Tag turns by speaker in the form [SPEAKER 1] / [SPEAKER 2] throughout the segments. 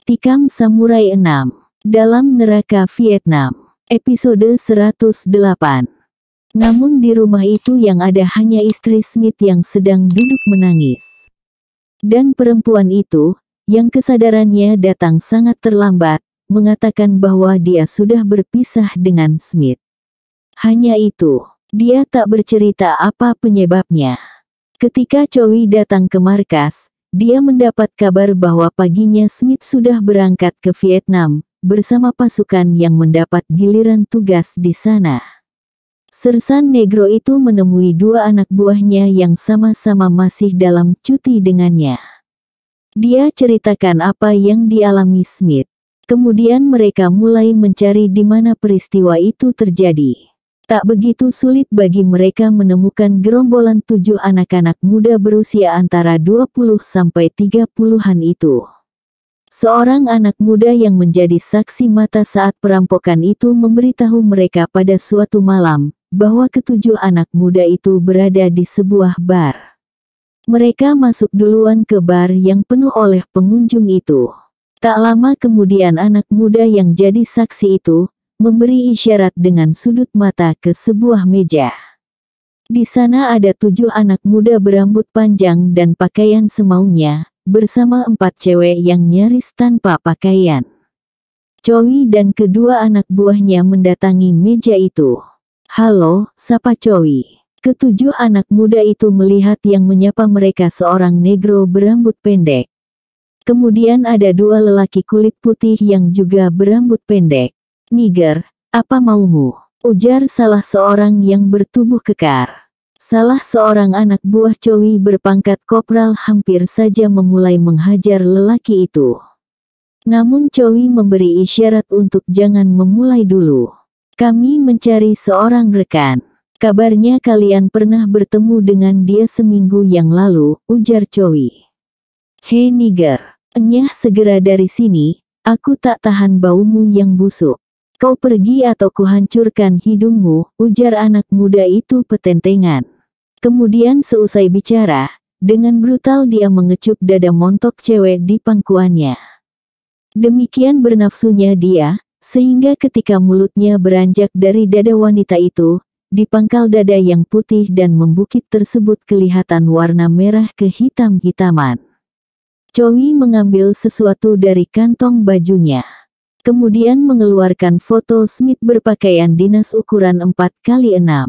[SPEAKER 1] Tikam Samurai 6. Dalam Neraka Vietnam. Episode 108. Namun di rumah itu yang ada hanya istri Smith yang sedang duduk menangis. Dan perempuan itu, yang kesadarannya datang sangat terlambat, mengatakan bahwa dia sudah berpisah dengan Smith. Hanya itu, dia tak bercerita apa penyebabnya. Ketika Chowi datang ke markas, dia mendapat kabar bahwa paginya Smith sudah berangkat ke Vietnam, bersama pasukan yang mendapat giliran tugas di sana. Sersan Negro itu menemui dua anak buahnya yang sama-sama masih dalam cuti dengannya. Dia ceritakan apa yang dialami Smith. Kemudian mereka mulai mencari di mana peristiwa itu terjadi. Tak begitu sulit bagi mereka menemukan gerombolan 7 anak-anak muda berusia antara 20 sampai 30-an itu. Seorang anak muda yang menjadi saksi mata saat perampokan itu memberitahu mereka pada suatu malam, bahwa ketujuh anak muda itu berada di sebuah bar. Mereka masuk duluan ke bar yang penuh oleh pengunjung itu. Tak lama kemudian anak muda yang jadi saksi itu memberi isyarat dengan sudut mata ke sebuah meja. Di sana ada 7 anak muda berambut panjang dan pakaian semaunya, bersama 4 cewek yang nyaris tanpa pakaian. Chowi dan kedua anak buahnya mendatangi meja itu. "Halo," sapa Chowi. Ketujuh anak muda itu melihat yang menyapa mereka seorang negro berambut pendek. Kemudian ada 2 lelaki kulit putih yang juga berambut pendek. "Niger, apa maumu?" ujar salah seorang yang bertubuh kekar. Salah seorang anak buah Chowi berpangkat kopral hampir saja memulai menghajar lelaki itu. Namun Chowi memberi isyarat untuk jangan memulai dulu. "Kami mencari seorang rekan. Kabarnya kalian pernah bertemu dengan dia seminggu yang lalu," ujar Chowi. "Hei Niger, enyah segera dari sini, aku tak tahan baumu yang busuk. Kau pergi atau kuhancurkan hidungmu," ujar anak muda itu petentengan. Kemudian seusai bicara, dengan brutal dia mengecup dada montok cewek di pangkuannya. Demikian bernafsunya dia, sehingga ketika mulutnya beranjak dari dada wanita itu, di pangkal dada yang putih dan membukit tersebut kelihatan warna merah kehitam-hitaman. Chowi mengambil sesuatu dari kantong bajunya. Kemudian mengeluarkan foto Smith berpakaian dinas ukuran 4x6.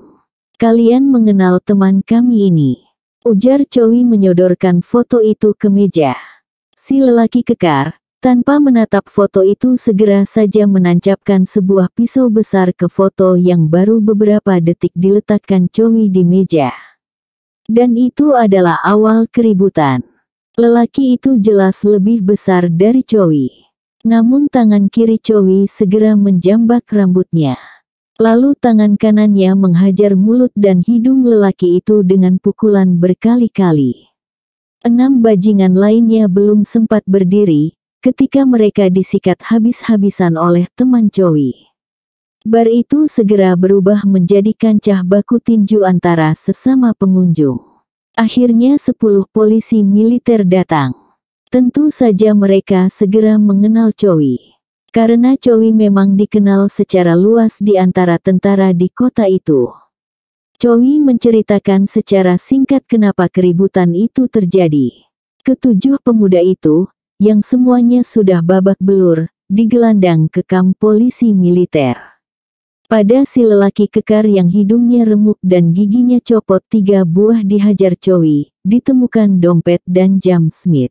[SPEAKER 1] "Kalian mengenal teman kami ini?" ujar Chowi menyodorkan foto itu ke meja. Si lelaki kekar, tanpa menatap foto itu segera saja menancapkan sebuah pisau besar ke foto yang baru beberapa detik diletakkan Chowi di meja. Dan itu adalah awal keributan. Lelaki itu jelas lebih besar dari Chowi. Namun tangan kiri Chowi segera menjambak rambutnya. Lalu tangan kanannya menghajar mulut dan hidung lelaki itu dengan pukulan berkali-kali. 6 bajingan lainnya belum sempat berdiri, ketika mereka disikat habis-habisan oleh teman Chowi. Bar itu segera berubah menjadi kancah baku tinju antara sesama pengunjung. Akhirnya 10 polisi militer datang. Tentu saja mereka segera mengenal Chowi. Karena Chowi memang dikenal secara luas di antara tentara di kota itu. Chowi menceritakan secara singkat kenapa keributan itu terjadi. Ketujuh pemuda itu, yang semuanya sudah babak belur, digelandang ke kamp polisi militer. Pada si lelaki kekar yang hidungnya remuk dan giginya copot 3 buah dihajar Chowi, ditemukan dompet dan jam Smith.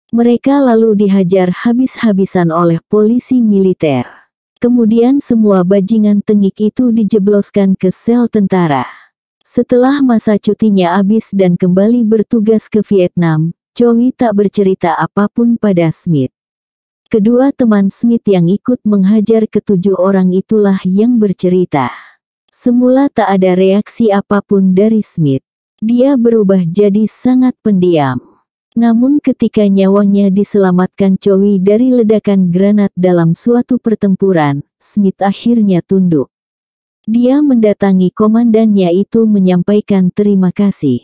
[SPEAKER 1] Mereka lalu dihajar habis-habisan oleh polisi militer. Kemudian semua bajingan tengik itu dijebloskan ke sel tentara. Setelah masa cutinya habis dan kembali bertugas ke Vietnam, Chowi tak bercerita apapun pada Smith. Kedua teman Smith yang ikut menghajar ke-7 orang itulah yang bercerita. Semula tak ada reaksi apapun dari Smith. Dia berubah jadi sangat pendiam. Namun ketika nyawanya diselamatkan Chowi dari ledakan granat dalam suatu pertempuran, Smith akhirnya tunduk. Dia mendatangi komandannya itu menyampaikan terima kasih.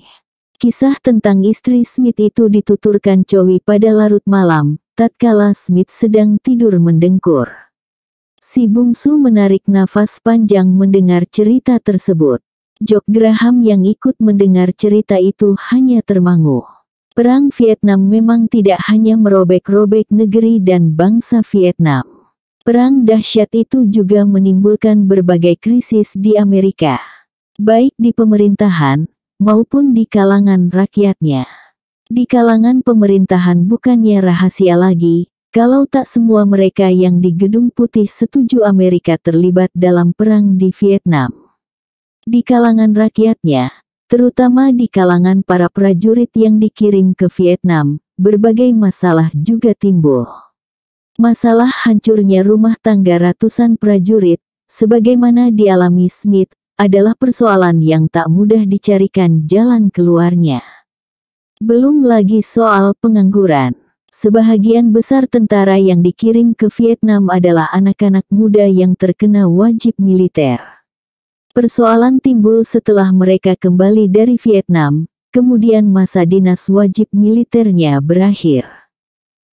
[SPEAKER 1] Kisah tentang istri Smith itu dituturkan Chowi pada larut malam, tatkala Smith sedang tidur mendengkur. Si bungsu menarik nafas panjang mendengar cerita tersebut. Jock Graham yang ikut mendengar cerita itu hanya termangu. Perang Vietnam memang tidak hanya merobek-robek negeri dan bangsa Vietnam. Perang dahsyat itu juga menimbulkan berbagai krisis di Amerika, baik di pemerintahan maupun di kalangan rakyatnya. Di kalangan pemerintahan bukannya rahasia lagi, kalau tak semua mereka yang di Gedung Putih setuju Amerika terlibat dalam perang di Vietnam. Di kalangan rakyatnya, terutama di kalangan para prajurit yang dikirim ke Vietnam, berbagai masalah juga timbul. Masalah hancurnya rumah tangga ratusan prajurit, sebagaimana dialami Smith, adalah persoalan yang tak mudah dicarikan jalan keluarnya. Belum lagi soal pengangguran. Sebahagian besar tentara yang dikirim ke Vietnam adalah anak-anak muda yang terkena wajib militer. Persoalan timbul setelah mereka kembali dari Vietnam, kemudian masa dinas wajib militernya berakhir.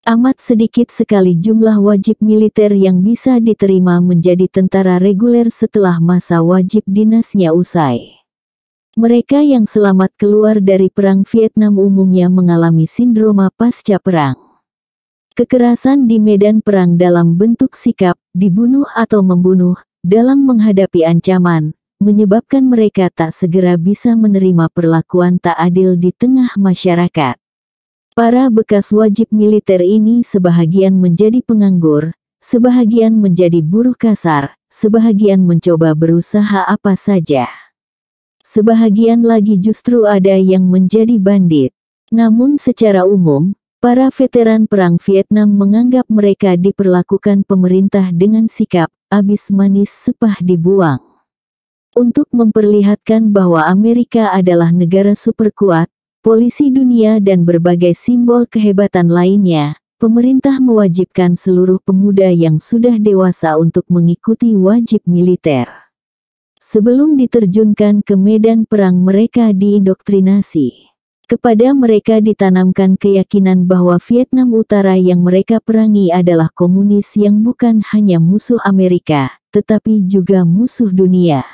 [SPEAKER 1] Amat sedikit sekali jumlah wajib militer yang bisa diterima menjadi tentara reguler setelah masa wajib dinasnya usai. Mereka yang selamat keluar dari perang Vietnam umumnya mengalami sindroma pasca perang. Kekerasan di medan perang dalam bentuk sikap, dibunuh atau membunuh, dalam menghadapi ancaman, menyebabkan mereka tak segera bisa menerima perlakuan tak adil di tengah masyarakat. Para bekas wajib militer ini sebahagian menjadi penganggur, sebahagian menjadi buruh kasar, sebahagian mencoba berusaha apa saja. Sebahagian lagi justru ada yang menjadi bandit. Namun secara umum, para veteran perang Vietnam menganggap mereka diperlakukan pemerintah dengan sikap, abis manis sepah dibuang. Untuk memperlihatkan bahwa Amerika adalah negara super kuat, polisi dunia dan berbagai simbol kehebatan lainnya, pemerintah mewajibkan seluruh pemuda yang sudah dewasa untuk mengikuti wajib militer. Sebelum diterjunkan ke medan perang mereka diindoktrinasi. Kepada mereka ditanamkan keyakinan bahwa Vietnam Utara yang mereka perangi adalah komunis yang bukan hanya musuh Amerika, tetapi juga musuh dunia.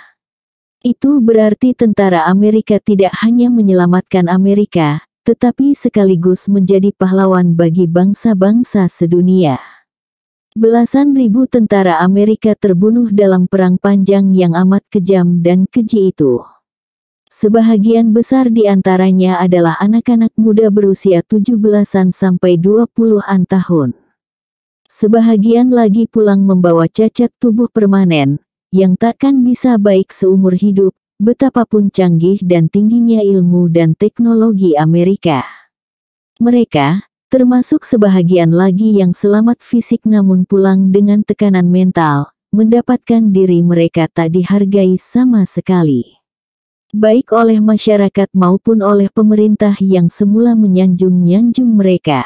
[SPEAKER 1] Itu berarti tentara Amerika tidak hanya menyelamatkan Amerika, tetapi sekaligus menjadi pahlawan bagi bangsa-bangsa sedunia. Belasan ribu tentara Amerika terbunuh dalam perang panjang yang amat kejam dan keji itu. Sebahagian besar di antaranya adalah anak-anak muda berusia 17-an sampai 20-an tahun. Sebahagian lagi pulang membawa cacat tubuh permanen, yang takkan bisa baik seumur hidup, betapapun canggih dan tingginya ilmu dan teknologi Amerika. Mereka, termasuk sebahagian lagi yang selamat fisik namun pulang dengan tekanan mental, mendapatkan diri mereka tak dihargai sama sekali. Baik oleh masyarakat maupun oleh pemerintah yang semula menyanjung-nyanjung mereka.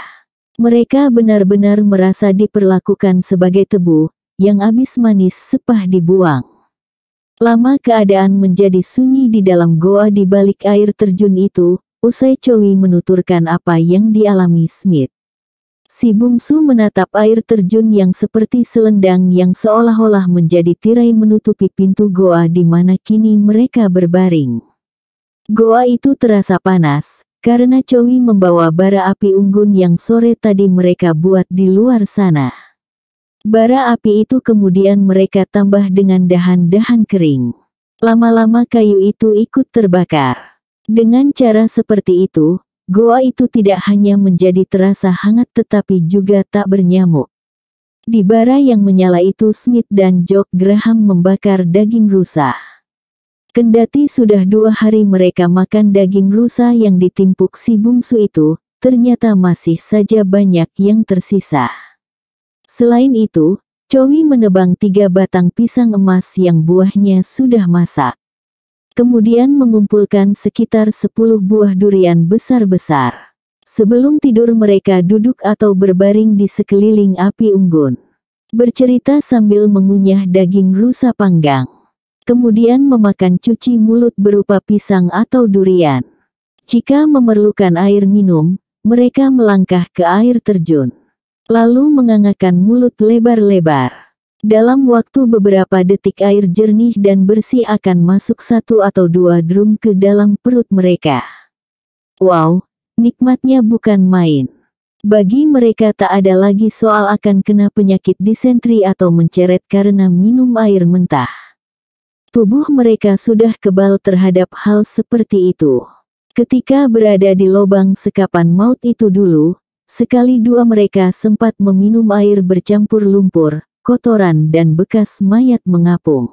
[SPEAKER 1] Mereka benar-benar merasa diperlakukan sebagai tebu, yang abis manis sepah dibuang. Lama keadaan menjadi sunyi di dalam goa di balik air terjun itu, usai Chowi menuturkan apa yang dialami Smith. Si bungsu menatap air terjun yang seperti selendang yang seolah-olah menjadi tirai menutupi pintu goa di mana kini mereka berbaring. Goa itu terasa panas, karena Chowi membawa bara api unggun yang sore tadi mereka buat di luar sana. Bara api itu kemudian mereka tambah dengan dahan-dahan kering. Lama-lama kayu itu ikut terbakar. Dengan cara seperti itu, goa itu tidak hanya menjadi terasa hangat tetapi juga tak bernyamuk. Di bara yang menyala itu Smith dan Jock Graham membakar daging rusa. Kendati sudah 2 hari mereka makan daging rusa yang ditimpuk si bungsu itu, ternyata masih saja banyak yang tersisa. Selain itu, Chowi menebang 3 batang pisang emas yang buahnya sudah masak. Kemudian mengumpulkan sekitar 10 buah durian besar-besar. Sebelum tidur mereka duduk atau berbaring di sekeliling api unggun. Bercerita sambil mengunyah daging rusa panggang. Kemudian memakan cuci mulut berupa pisang atau durian. Jika memerlukan air minum, mereka melangkah ke air terjun. lalu mengangakkan mulut lebar-lebar. Dalam waktu beberapa detik air jernih dan bersih akan masuk 1 atau 2 drum ke dalam perut mereka. Wow, nikmatnya bukan main. Bagi mereka tak ada lagi soal akan kena penyakit disentri atau menceret karena minum air mentah. Tubuh mereka sudah kebal terhadap hal seperti itu. Ketika berada di lubang sekapan maut itu dulu, sekali dua mereka sempat meminum air bercampur lumpur, kotoran dan bekas mayat mengapung.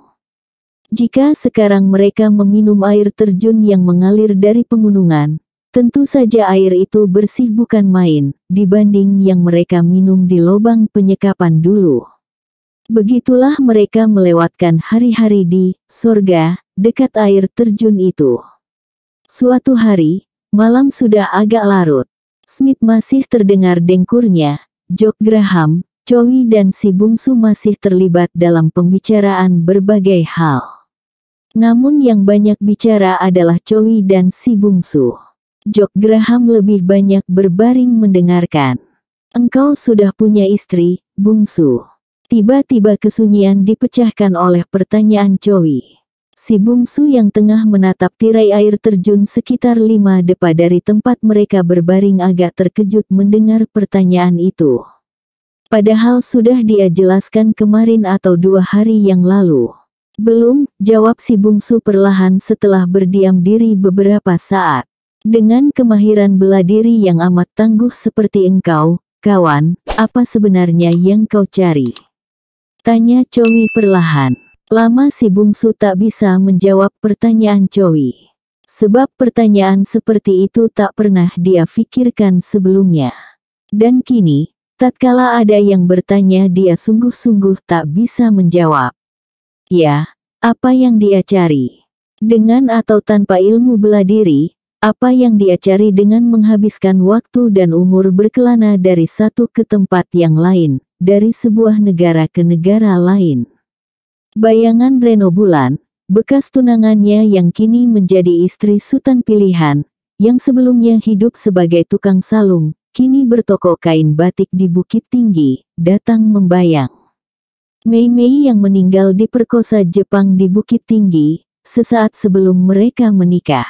[SPEAKER 1] Jika sekarang mereka meminum air terjun yang mengalir dari pegunungan, tentu saja air itu bersih bukan main, dibanding yang mereka minum di lubang penyekapan dulu. Begitulah mereka melewatkan hari-hari di sorga, dekat air terjun itu. Suatu hari, malam sudah agak larut. Smith masih terdengar dengkurnya, Jock Graham, Chowi dan si bungsu masih terlibat dalam pembicaraan berbagai hal. Namun yang banyak bicara adalah Chowi dan si bungsu. Jock Graham lebih banyak berbaring mendengarkan. "Engkau sudah punya istri, bungsu?" Tiba-tiba kesunyian dipecahkan oleh pertanyaan Chowi. Si bungsu yang tengah menatap tirai air terjun sekitar 5 depa dari tempat mereka berbaring agak terkejut mendengar pertanyaan itu. Padahal sudah dia jelaskan kemarin atau 2 hari yang lalu. "Belum," jawab si bungsu perlahan setelah berdiam diri beberapa saat. "Dengan kemahiran bela diri yang amat tangguh seperti engkau, kawan, apa sebenarnya yang kau cari?" tanya Chowi perlahan. Lama si bungsu tak bisa menjawab pertanyaan Chowi. Sebab pertanyaan seperti itu tak pernah dia pikirkan sebelumnya. Dan kini, tatkala ada yang bertanya dia sungguh-sungguh tak bisa menjawab. Ya, apa yang dia cari? Dengan atau tanpa ilmu bela diri, apa yang dia cari dengan menghabiskan waktu dan umur berkelana dari satu ke tempat yang lain, dari sebuah negara ke negara lain. Bayangan Reno Bulan, bekas tunangannya yang kini menjadi istri sultan pilihan, yang sebelumnya hidup sebagai tukang salung, kini bertoko kain batik di Bukit Tinggi, datang membayang. Mei Mei yang meninggal diperkosa Jepang di Bukit Tinggi, sesaat sebelum mereka menikah.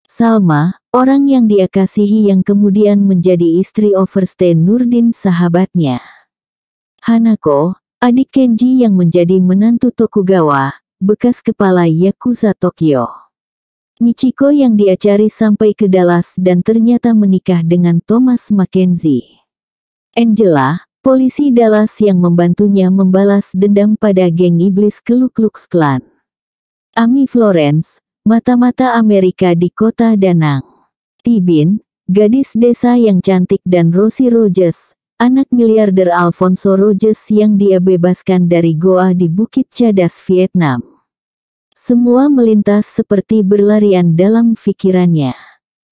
[SPEAKER 1] Salma, orang yang dia kasihi yang kemudian menjadi istri Overste Nurdin sahabatnya. Hanako, adik Kenji yang menjadi menantu Tokugawa, bekas kepala Yakuza Tokyo. Michiko yang dia cari sampai ke Dallas dan ternyata menikah dengan Thomas Mackenzie. Angela, polisi Dallas yang membantunya membalas dendam pada geng iblis Ku Klux Klan. Amy Florence, mata-mata Amerika di kota Danang. Tibin, gadis desa yang cantik dan Rosie Rogers, anak miliarder Alfonso Rogers yang dia bebaskan dari goa di Bukit Cadas, Vietnam. Semua melintas seperti berlarian dalam pikirannya.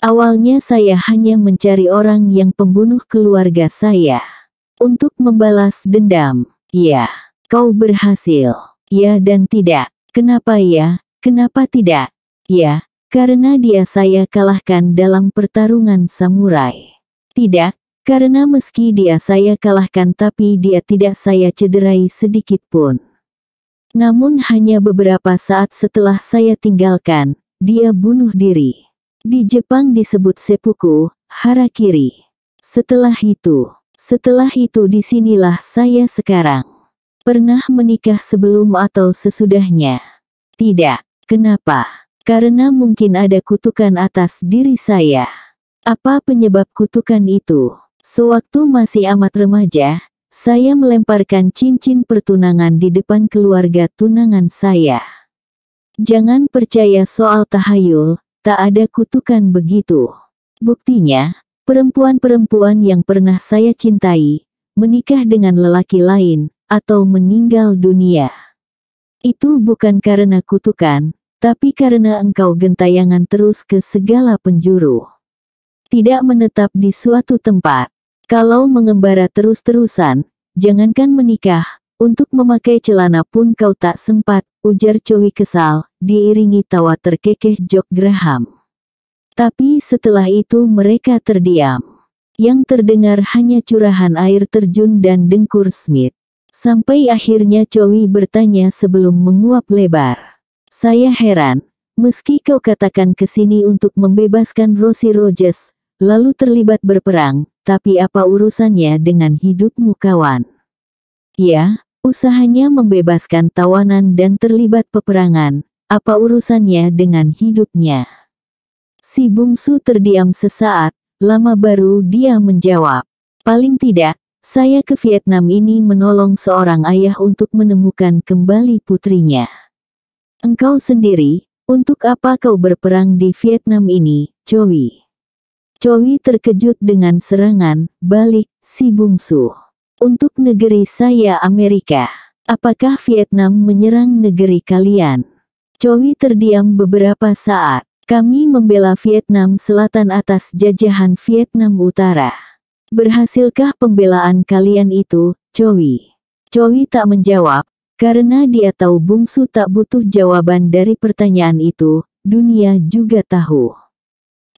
[SPEAKER 1] Awalnya saya hanya mencari orang yang pembunuh keluarga saya. Untuk membalas dendam. Ya, kau berhasil. Ya dan tidak. Kenapa ya? Kenapa tidak? Ya, karena dia saya kalahkan dalam pertarungan samurai. Tidak, karena meski dia saya kalahkan tapi dia tidak saya cederai sedikit pun. Namun hanya beberapa saat setelah saya tinggalkan, dia bunuh diri. Di Jepang disebut seppuku, harakiri. Setelah itu disinilah saya sekarang. Pernah menikah sebelum atau sesudahnya? Tidak. Kenapa? Karena mungkin ada kutukan atas diri saya. Apa penyebab kutukan itu? Sewaktu masih amat remaja, saya melemparkan cincin pertunangan di depan keluarga tunangan saya. Jangan percaya soal tahayul, tak ada kutukan begitu. Buktinya, perempuan-perempuan yang pernah saya cintai, menikah dengan lelaki lain, atau meninggal dunia. Itu bukan karena kutukan, tapi karena engkau gentayangan terus ke segala penjuru. Tidak menetap di suatu tempat. Kalau mengembara terus-terusan, jangankan menikah, untuk memakai celana pun kau tak sempat, ujar Chowi kesal, diiringi tawa terkekeh Jock Graham. Tapi setelah itu mereka terdiam. Yang terdengar hanya curahan air terjun dan dengkur Smith. Sampai akhirnya Chowi bertanya sebelum menguap lebar. Saya heran, meski kau katakan kesini untuk membebaskan Rosie Rogers, lalu terlibat berperang, tapi apa urusannya dengan hidupmu kawan? Ya, usahanya membebaskan tawanan dan terlibat peperangan, apa urusannya dengan hidupnya? Si bungsu terdiam sesaat, lama baru dia menjawab. Paling tidak, saya ke Vietnam ini menolong seorang ayah untuk menemukan kembali putrinya. Engkau sendiri, untuk apa kau berperang di Vietnam ini, Chowi? Chowi terkejut dengan serangan balik si bungsu. Untuk negeri saya Amerika. Apakah Vietnam menyerang negeri kalian? Chowi terdiam beberapa saat. Kami membela Vietnam Selatan atas jajahan Vietnam Utara. Berhasilkah pembelaan kalian itu, Chowi? Chowi tak menjawab, karena dia tahu bungsu tak butuh jawaban dari pertanyaan itu, dunia juga tahu.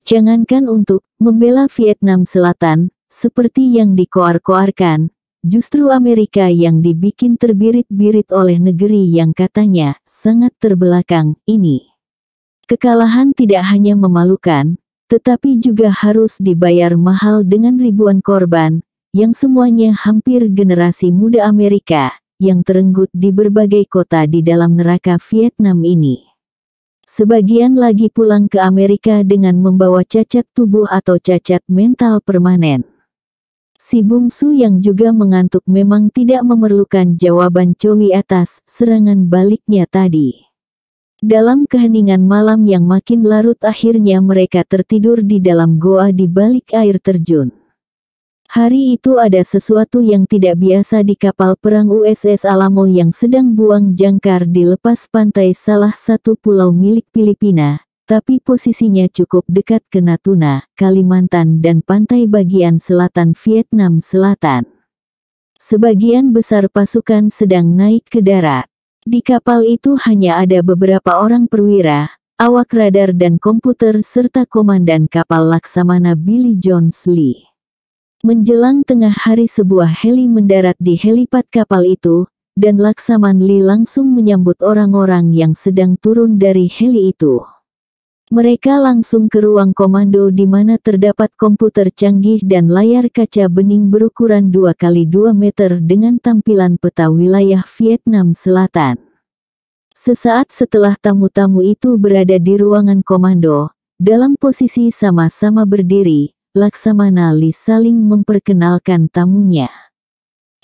[SPEAKER 1] Jangankan untuk membela Vietnam Selatan, seperti yang dikoar-koarkan, justru Amerika yang dibikin terbirit-birit oleh negeri yang katanya sangat terbelakang ini. Kekalahan tidak hanya memalukan, tetapi juga harus dibayar mahal dengan ribuan korban, yang semuanya hampir generasi muda Amerika, yang terenggut di berbagai kota di dalam neraka Vietnam ini. Sebagian lagi pulang ke Amerika dengan membawa cacat tubuh atau cacat mental permanen. Si bungsu yang juga mengantuk memang tidak memerlukan jawaban Chowi atas serangan baliknya tadi. Dalam keheningan malam yang makin larut akhirnya mereka tertidur di dalam goa di balik air terjun. Hari itu ada sesuatu yang tidak biasa di kapal perang USS Alamo yang sedang buang jangkar di lepas pantai salah satu pulau milik Filipina, tapi posisinya cukup dekat ke Natuna, Kalimantan dan pantai bagian selatan Vietnam Selatan. Sebagian besar pasukan sedang naik ke darat. Di kapal itu hanya ada beberapa orang perwira, awak radar dan komputer serta komandan kapal Laksamana Billy Jones Lee. Menjelang tengah hari sebuah heli mendarat di helipad kapal itu, dan Laksaman Lee langsung menyambut orang-orang yang sedang turun dari heli itu. Mereka langsung ke ruang komando di mana terdapat komputer canggih dan layar kaca bening berukuran 2x2 meter dengan tampilan peta wilayah Vietnam Selatan. Sesaat setelah tamu-tamu itu berada di ruangan komando, dalam posisi sama-sama berdiri, Laksamana Lee saling memperkenalkan tamunya.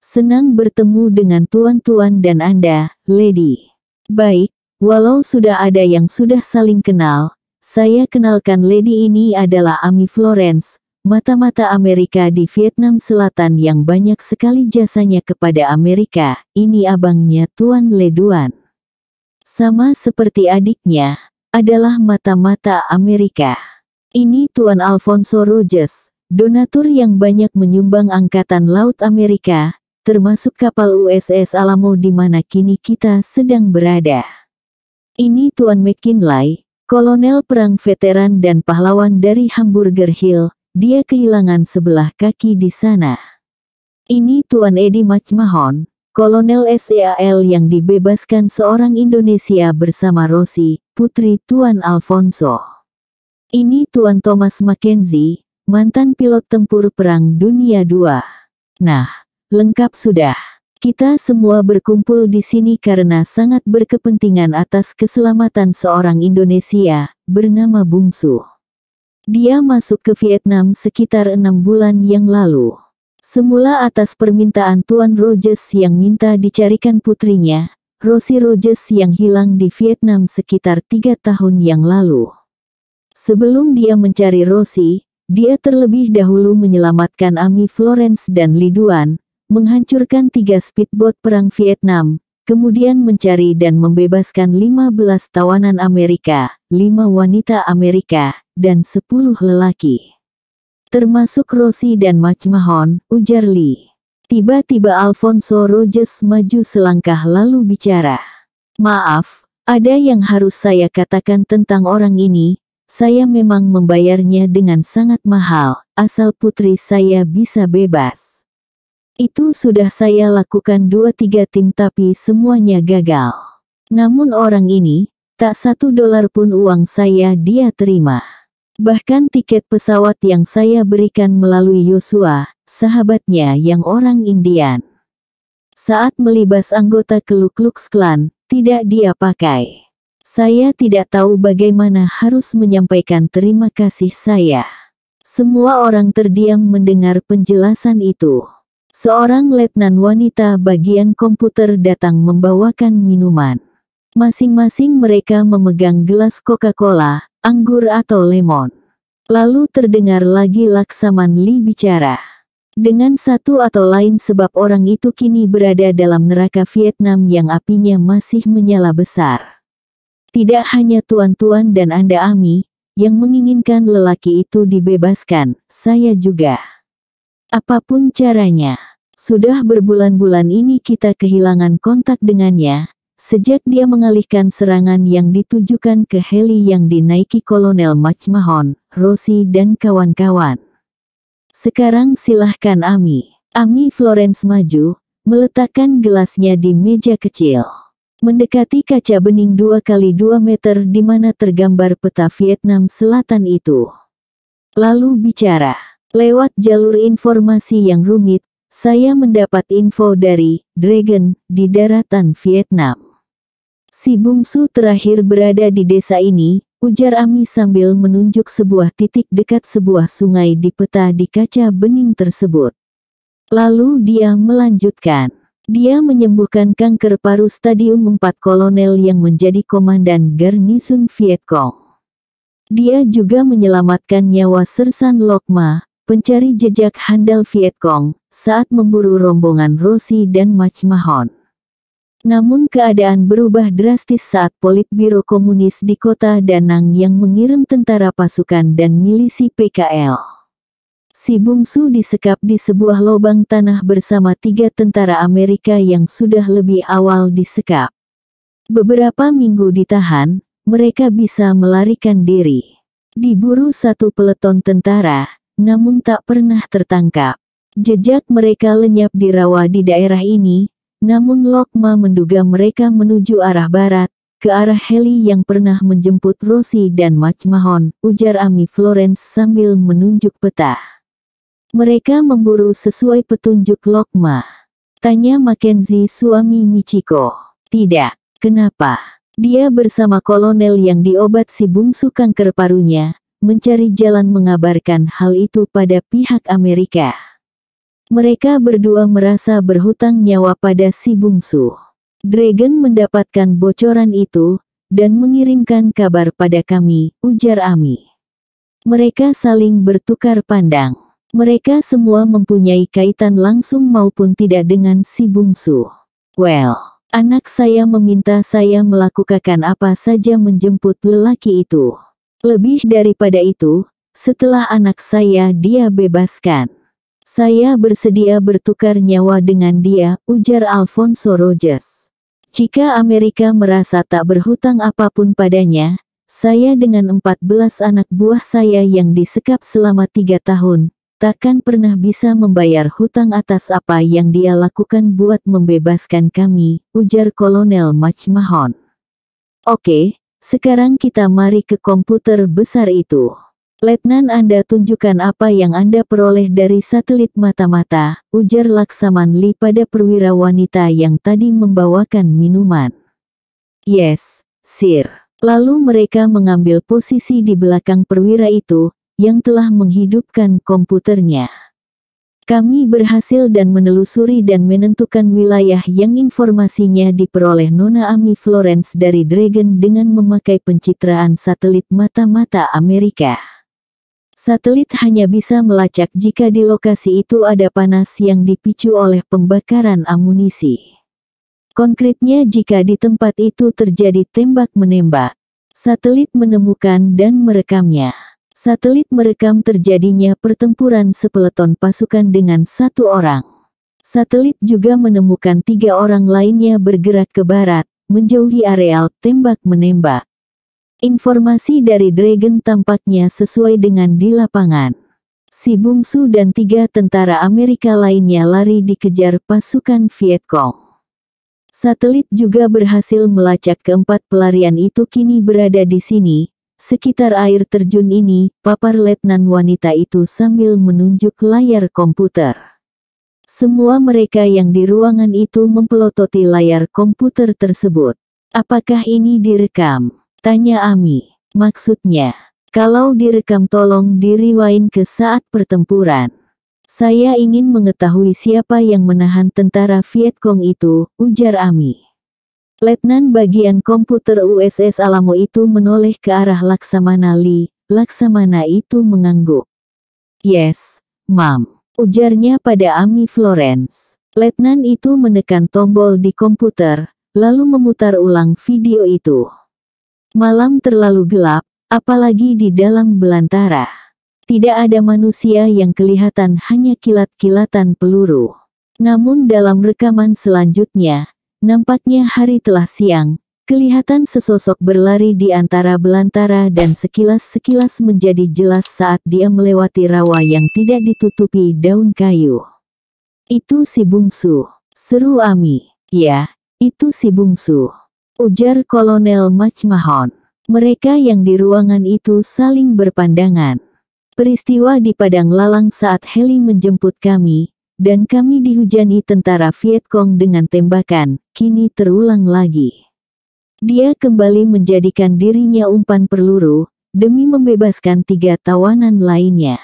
[SPEAKER 1] Senang bertemu dengan tuan-tuan dan Anda, Lady. Baik, walau sudah ada yang sudah saling kenal, saya kenalkan Lady ini adalah Amy Florence, mata-mata Amerika di Vietnam Selatan yang banyak sekali jasanya kepada Amerika. Ini abangnya Tuan Le Duan. Sama seperti adiknya, adalah mata-mata Amerika. Ini Tuan Alfonso Rogers, donatur yang banyak menyumbang Angkatan Laut Amerika, termasuk kapal USS Alamo di mana kini kita sedang berada. Ini Tuan McKinley, kolonel perang veteran dan pahlawan dari Hamburger Hill, dia kehilangan sebelah kaki di sana. Ini Tuan Eddie McMahon, kolonel SEAL yang dibebaskan seorang Indonesia bersama Rosie, putri Tuan Alfonso. Ini Tuan Thomas Mackenzie, mantan pilot tempur Perang Dunia II. Nah, lengkap sudah. Kita semua berkumpul di sini karena sangat berkepentingan atas keselamatan seorang Indonesia, bernama Bungsu. Dia masuk ke Vietnam sekitar 6 bulan yang lalu. Semula atas permintaan Tuan Rogers yang minta dicarikan putrinya, Rosie Rogers yang hilang di Vietnam sekitar 3 tahun yang lalu. Sebelum dia mencari Rosie, dia terlebih dahulu menyelamatkan Amy Florence dan Lee Duan, menghancurkan 3 speedboat perang Vietnam, kemudian mencari dan membebaskan 15 tawanan Amerika, 5 wanita Amerika, dan 10 lelaki. Termasuk Rosie dan McMahon, ujar Lee. Tiba-tiba Alfonso Rogers maju selangkah lalu bicara. Maaf, ada yang harus saya katakan tentang orang ini, saya memang membayarnya dengan sangat mahal, asal putri saya bisa bebas. Itu sudah saya lakukan 2-3 tim tapi semuanya gagal. Namun orang ini, tak $1 pun uang saya dia terima. Bahkan tiket pesawat yang saya berikan melalui Yosua, sahabatnya yang orang Indian. Saat melibas anggota Ku Klux Klan, tidak dia pakai. Saya tidak tahu bagaimana harus menyampaikan terima kasih saya. Semua orang terdiam mendengar penjelasan itu. Seorang letnan wanita bagian komputer datang membawakan minuman. Masing-masing mereka memegang gelas Coca-Cola, anggur atau lemon. Lalu terdengar lagi Laksaman Lee bicara. Dengan satu atau lain sebab orang itu kini berada dalam neraka Vietnam yang apinya masih menyala besar. Tidak hanya tuan-tuan dan Anda Ami, yang menginginkan lelaki itu dibebaskan, saya juga. Apapun caranya, sudah berbulan-bulan ini kita kehilangan kontak dengannya, sejak dia mengalihkan serangan yang ditujukan ke heli yang dinaiki Kolonel McMahon, Rossi dan kawan-kawan. Sekarang silahkan Ami. Ami Florence maju, meletakkan gelasnya di meja kecil. Mendekati kaca bening 2x2 meter di mana tergambar peta Vietnam Selatan itu. Lalu bicara, lewat jalur informasi yang rumit, saya mendapat info dari Dragon di daratan Vietnam. Si bungsu terakhir berada di desa ini, ujar Ami sambil menunjuk sebuah titik dekat sebuah sungai di peta di kaca bening tersebut. Lalu dia melanjutkan. Dia menyembuhkan kanker paru stadium 4 kolonel yang menjadi komandan garnison Vietcong. Dia juga menyelamatkan nyawa Sersan Lokma, pencari jejak handal Vietcong, saat memburu rombongan Rossi dan McMahon. Namun keadaan berubah drastis saat Politbiro Komunis di kota Da Nang yang mengirim tentara pasukan dan milisi PKL. Si bungsu disekap di sebuah lubang tanah bersama 3 tentara Amerika yang sudah lebih awal disekap. Beberapa minggu ditahan, mereka bisa melarikan diri. Diburu 1 peleton tentara, namun tak pernah tertangkap. Jejak mereka lenyap di rawa di daerah ini. Namun Lokma menduga mereka menuju arah barat, ke arah heli yang pernah menjemput Rossi dan McMahon, ujar Ami Florence sambil menunjuk peta. Mereka memburu sesuai petunjuk Lokma. Tanya Mackenzie suami Michiko. Tidak, kenapa? Dia bersama kolonel yang diobat si bungsu kanker parunya, mencari jalan mengabarkan hal itu pada pihak Amerika. Mereka berdua merasa berhutang nyawa pada si bungsu. Dragon mendapatkan bocoran itu, dan mengirimkan kabar pada kami, ujar Ami. Mereka saling bertukar pandang. Mereka semua mempunyai kaitan langsung maupun tidak dengan si bungsu. Well, anak saya meminta saya melakukan apa saja menjemput lelaki itu. Lebih daripada itu, setelah anak saya dia bebaskan. Saya bersedia bertukar nyawa dengan dia, ujar Alfonso Rogers. Jika Amerika merasa tak berhutang apapun padanya, saya dengan 14 anak buah saya yang disekap selama 3 tahun, takkan pernah bisa membayar hutang atas apa yang dia lakukan buat membebaskan kami, ujar Kolonel McMahon. Oke, sekarang kita mari ke komputer besar itu. Letnan Anda tunjukkan apa yang Anda peroleh dari satelit mata-mata, ujar Laksaman Lee pada perwira wanita yang tadi membawakan minuman. Yes, sir. Lalu mereka mengambil posisi di belakang perwira itu, yang telah menghidupkan komputernya. Kami berhasil dan menelusuri dan menentukan wilayah yang informasinya diperoleh Nona Ami Florence dari Dragon dengan memakai pencitraan satelit mata-mata Amerika. Satelit hanya bisa melacak jika di lokasi itu ada panas yang dipicu oleh pembakaran amunisi. Konkretnya jika di tempat itu terjadi tembak-menembak. Satelit menemukan dan merekamnya. Satelit merekam terjadinya pertempuran sepeleton pasukan dengan 1 orang. Satelit juga menemukan 3 orang lainnya bergerak ke barat, menjauhi areal tembak-menembak. Informasi dari Dragon tampaknya sesuai dengan di lapangan. Si bungsu dan 3 tentara Amerika lainnya lari dikejar pasukan Vietcong. Satelit juga berhasil melacak keempat pelarian itu kini berada di sini, sekitar air terjun ini, papar letnan wanita itu sambil menunjuk layar komputer. Semua mereka yang di ruangan itu mempelototi layar komputer tersebut. Apakah ini direkam? Tanya Ami. Maksudnya, kalau direkam tolong di-rewind ke saat pertempuran. Saya ingin mengetahui siapa yang menahan tentara Vietcong itu, ujar Ami. Letnan bagian komputer USS Alamo itu menoleh ke arah Laksamana Lee. Laksamana itu mengangguk. Yes, Ma'am, ujarnya pada Ami Florence. Letnan itu menekan tombol di komputer, lalu memutar ulang video itu. Malam terlalu gelap, apalagi di dalam belantara. Tidak ada manusia yang kelihatan, hanya kilat-kilatan peluru. Namun dalam rekaman selanjutnya, nampaknya hari telah siang, kelihatan sesosok berlari di antara belantara dan sekilas-sekilas menjadi jelas saat dia melewati rawa yang tidak ditutupi daun kayu. Itu si bungsu, seru Ami. Ya, itu si bungsu, ujar Kolonel McMahon. Mereka yang di ruangan itu saling berpandangan. Peristiwa di padang lalang saat heli menjemput kami, dan kami dihujani tentara Vietcong dengan tembakan, kini terulang lagi. Dia kembali menjadikan dirinya umpan peluru, demi membebaskan 3 tawanan lainnya.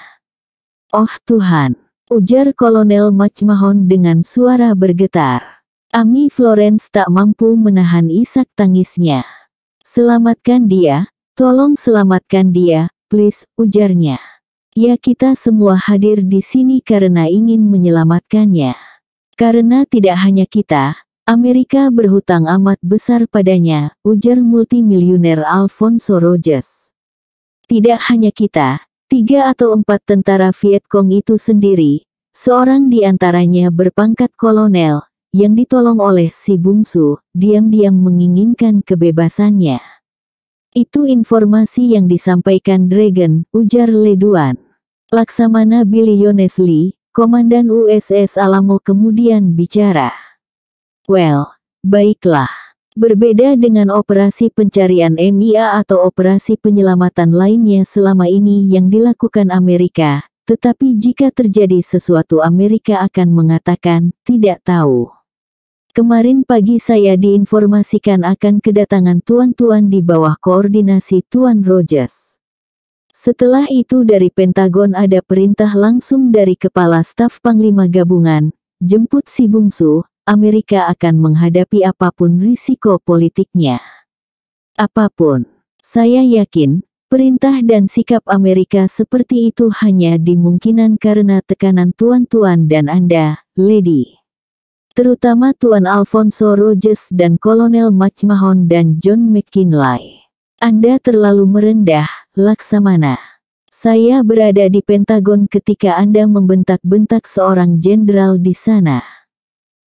[SPEAKER 1] Oh Tuhan, ujar Kolonel McMahon dengan suara bergetar. Ami Florence tak mampu menahan isak tangisnya. Selamatkan dia, tolong selamatkan dia, please, ujarnya. Ya, kita semua hadir di sini karena ingin menyelamatkannya. Karena tidak hanya kita, Amerika berhutang amat besar padanya, ujar multimilioner Alfonso Rogers. Tidak hanya kita, 3 atau 4 tentara Vietcong itu sendiri, seorang di antaranya berpangkat kolonel, yang ditolong oleh si bungsu, diam-diam menginginkan kebebasannya. Itu informasi yang disampaikan Dragon, ujar Leduan. Laksamana Billy Lee, komandan USS Alamo kemudian bicara. Well, baiklah. Berbeda dengan operasi pencarian MIA atau operasi penyelamatan lainnya selama ini yang dilakukan Amerika, tetapi jika terjadi sesuatu Amerika akan mengatakan, tidak tahu. Kemarin pagi saya diinformasikan akan kedatangan tuan-tuan di bawah koordinasi Tuan Rogers. Setelah itu dari Pentagon ada perintah langsung dari Kepala Staf Panglima Gabungan, jemput si bungsu, Amerika akan menghadapi apapun risiko politiknya. Apapun. Saya yakin, perintah dan sikap Amerika seperti itu hanya dimungkinkan karena tekanan tuan-tuan dan Anda, Lady. Terutama Tuan Alfonso Rogers dan Kolonel McMahon dan John McKinley. Anda terlalu merendah, Laksamana. Saya berada di Pentagon ketika Anda membentak-bentak seorang jenderal di sana.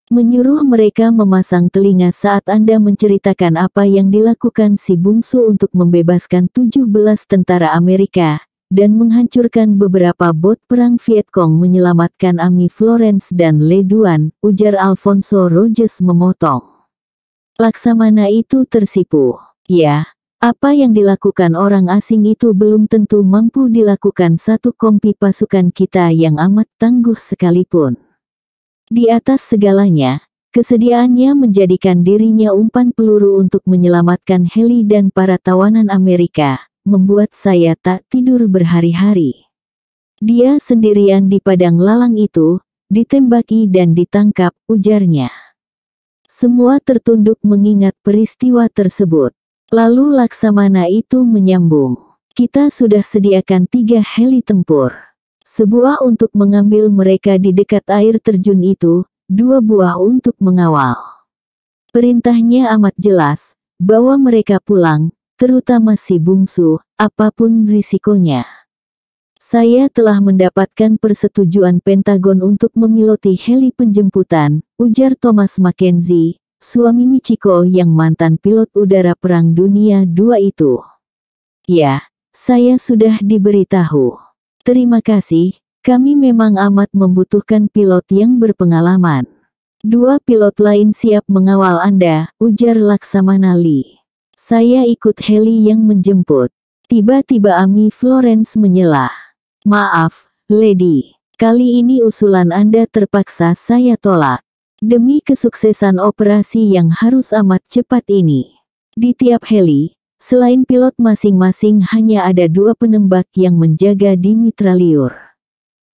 [SPEAKER 1] Menyuruh mereka memasang telinga saat Anda menceritakan apa yang dilakukan si bungsu untuk membebaskan 17 tentara Amerika, dan menghancurkan beberapa bot perang Vietcong menyelamatkan Ami Florence dan Leduan, ujar Alfonso Rogers memotong. Laksamana itu tersipu. Ya, apa yang dilakukan orang asing itu belum tentu mampu dilakukan satu kompi pasukan kita yang amat tangguh sekalipun. Di atas segalanya, kesediaannya menjadikan dirinya umpan peluru untuk menyelamatkan heli dan para tawanan Amerika, membuat saya tak tidur berhari-hari. Dia sendirian di padang lalang itu, ditembaki dan ditangkap, ujarnya. Semua tertunduk mengingat peristiwa tersebut. Lalu Laksamana itu menyambung. Kita sudah sediakan 3 heli tempur. Sebuah untuk mengambil mereka di dekat air terjun itu, 2 buah untuk mengawal. Perintahnya amat jelas, bawa mereka pulang, terutama si bungsu, apapun risikonya. Saya telah mendapatkan persetujuan Pentagon untuk memiloti heli penjemputan, ujar Thomas Mackenzie, suami Michiko yang mantan pilot udara Perang Dunia II itu. Ya, saya sudah diberitahu. Terima kasih, Kami memang amat membutuhkan pilot yang berpengalaman. 2 pilot lain siap mengawal Anda, ujar Laksamana Lee. Saya ikut heli yang menjemput. Tiba-tiba Ami Florence menyela. Maaf, Lady. Kali ini usulan Anda terpaksa saya tolak. Demi kesuksesan operasi yang harus amat cepat ini. Di tiap heli, selain pilot masing-masing hanya ada 2 penembak yang menjaga di mitraliur.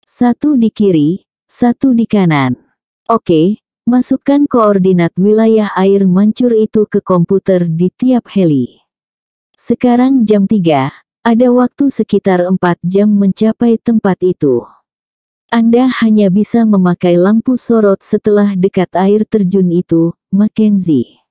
[SPEAKER 1] 1 di kiri, 1 di kanan. Oke, masukkan koordinat wilayah air mancur itu ke komputer di tiap heli. Sekarang jam 3, ada waktu sekitar 4 jam mencapai tempat itu. Anda hanya bisa memakai lampu sorot setelah dekat air terjun itu, Mackenzie.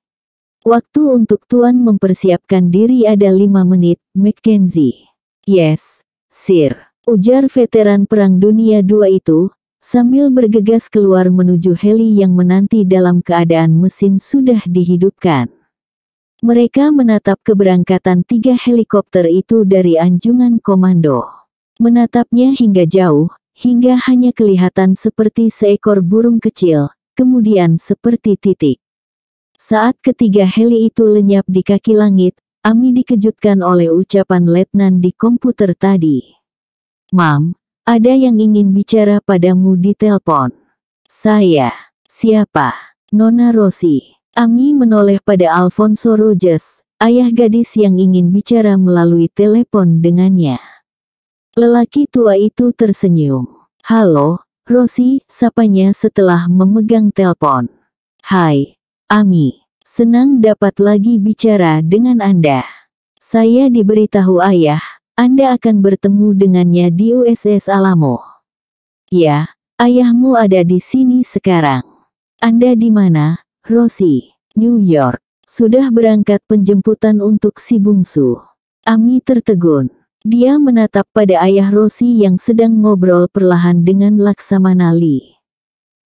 [SPEAKER 1] Waktu untuk Tuan mempersiapkan diri ada 5 menit, Mackenzie. Yes, Sir, ujar veteran Perang Dunia II itu, sambil bergegas keluar menuju heli yang menanti dalam keadaan mesin sudah dihidupkan. Mereka menatap keberangkatan 3 helikopter itu dari anjungan komando. Menatapnya hingga jauh, hingga hanya kelihatan seperti seekor burung kecil, kemudian seperti titik. Saat ketiga heli itu lenyap di kaki langit, Ami dikejutkan oleh ucapan letnan di komputer tadi. Mam, ada yang ingin bicara padamu di telepon. Saya. Siapa? Nona Rossi. Ami menoleh pada Alfonso Rogers, ayah gadis yang ingin bicara melalui telepon dengannya. Lelaki tua itu tersenyum. Halo, Rossi, sapanya setelah memegang telepon. Hai, Ami. Senang dapat lagi bicara dengan Anda. Saya diberitahu ayah, Anda akan bertemu dengannya di USS Alamo. Ya, ayahmu ada di sini sekarang. Anda di mana? Rossi, New York. Sudah berangkat penjemputan untuk si bungsu. Ami tertegun. Dia menatap pada ayah Rossi yang sedang ngobrol perlahan dengan Laksamana Lee.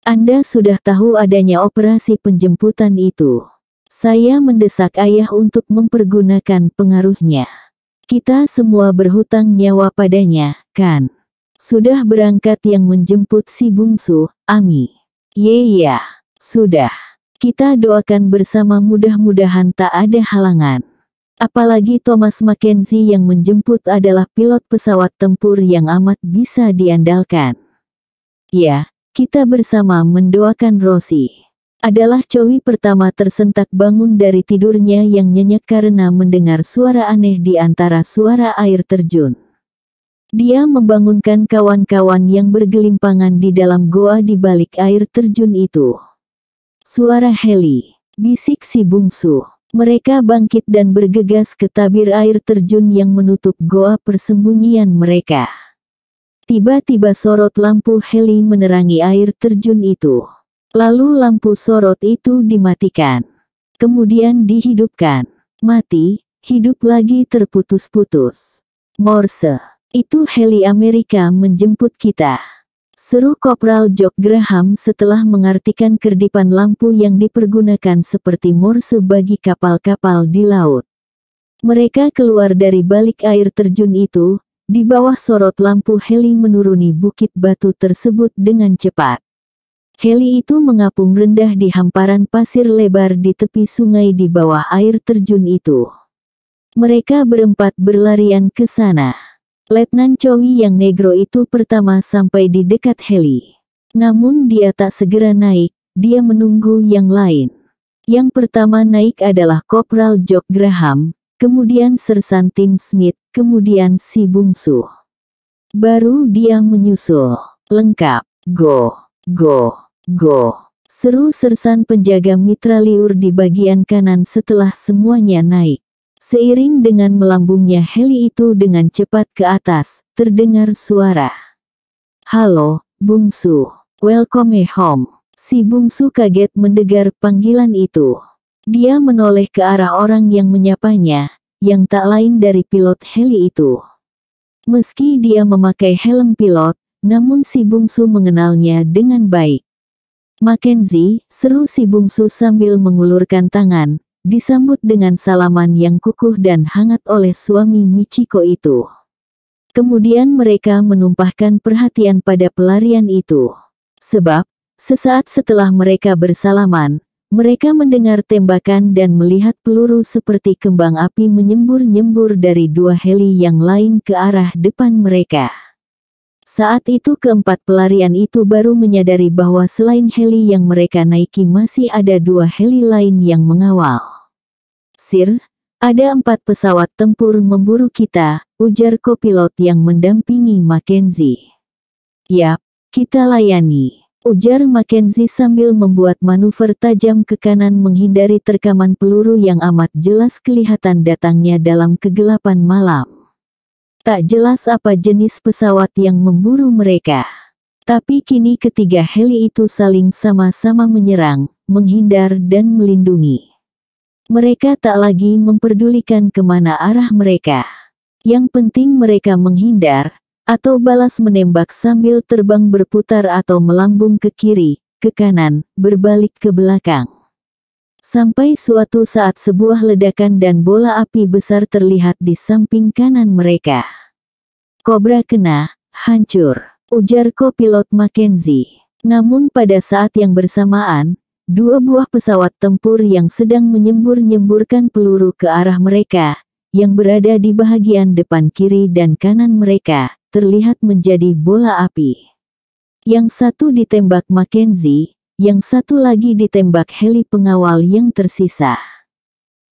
[SPEAKER 1] Anda sudah tahu adanya operasi penjemputan itu. Saya mendesak ayah untuk mempergunakan pengaruhnya. Kita semua berhutang nyawa padanya, kan? Sudah berangkat yang menjemput si bungsu, Ami. Ya, sudah. Kita doakan bersama mudah-mudahan tak ada halangan. Apalagi Thomas Mackenzie yang menjemput adalah pilot pesawat tempur yang amat bisa diandalkan. Ya, kita bersama mendoakan Rossi. Adalah Cowi pertama tersentak bangun dari tidurnya yang nyenyak karena mendengar suara aneh di antara suara air terjun. Dia membangunkan kawan-kawan yang bergelimpangan di dalam goa di balik air terjun itu. Suara heli, bisik si bungsu. Mereka bangkit dan bergegas ke tabir air terjun yang menutup goa persembunyian mereka. Tiba-tiba sorot lampu heli menerangi air terjun itu. Lalu lampu sorot itu dimatikan. Kemudian dihidupkan. Mati, hidup lagi terputus-putus. Morse, itu heli Amerika menjemput kita. Seru Kopral Jock Graham setelah mengartikan kerdipan lampu yang dipergunakan seperti Morse bagi kapal-kapal di laut. Mereka keluar dari balik air terjun itu, di bawah sorot lampu heli menuruni bukit batu tersebut dengan cepat. Heli itu mengapung rendah di hamparan pasir lebar di tepi sungai di bawah air terjun itu. Mereka berempat berlarian ke sana. Letnan Cowi yang negro itu pertama sampai di dekat heli. Namun dia tak segera naik, dia menunggu yang lain. Yang pertama naik adalah Kopral Jock Graham, kemudian Sersan Tim Smith, kemudian si bungsu. Baru dia menyusul. Lengkap. Go, go, go. Seru Sersan penjaga mitraliur di bagian kanan setelah semuanya naik. Seiring dengan melambungnya heli itu dengan cepat ke atas, terdengar suara. Halo, bungsu. Welcome home. Si bungsu kaget mendengar panggilan itu. Dia menoleh ke arah orang yang menyapanya, yang tak lain dari pilot heli itu. Meski dia memakai helm pilot, namun si bungsu mengenalnya dengan baik. Mackenzie, seru si bungsu sambil mengulurkan tangan. Disambut dengan salaman yang kukuh dan hangat oleh suami Michiko itu. Kemudian mereka menumpahkan perhatian pada pelarian itu. Sebab, sesaat setelah mereka bersalaman, mereka mendengar tembakan dan melihat peluru seperti kembang api menyembur-nyembur dari dua heli yang lain ke arah depan mereka. Saat itu keempat pelarian itu baru menyadari bahwa selain heli yang mereka naiki masih ada dua heli lain yang mengawal. "Sir, ada 4 pesawat tempur memburu kita," ujar kopilot yang mendampingi Mackenzie. "Yap, kita layani," ujar Mackenzie sambil membuat manuver tajam ke kanan menghindari terkaman peluru yang amat jelas kelihatan datangnya dalam kegelapan malam. Tak jelas apa jenis pesawat yang memburu mereka. Tapi kini ketiga heli itu saling sama-sama menyerang, menghindar dan melindungi. Mereka tak lagi memperdulikan kemana arah mereka. Yang penting mereka menghindar, atau balas menembak sambil terbang berputar atau melambung ke kiri, ke kanan, berbalik ke belakang. Sampai suatu saat sebuah ledakan dan bola api besar terlihat di samping kanan mereka. "Cobra kena, hancur," ujar kopilot Mackenzie. Namun pada saat yang bersamaan, 2 buah pesawat tempur yang sedang menyembur-nyemburkan peluru ke arah mereka, yang berada di bahagian depan kiri dan kanan mereka, terlihat menjadi bola api. Yang satu ditembak Mackenzie, yang satu lagi ditembak heli pengawal yang tersisa.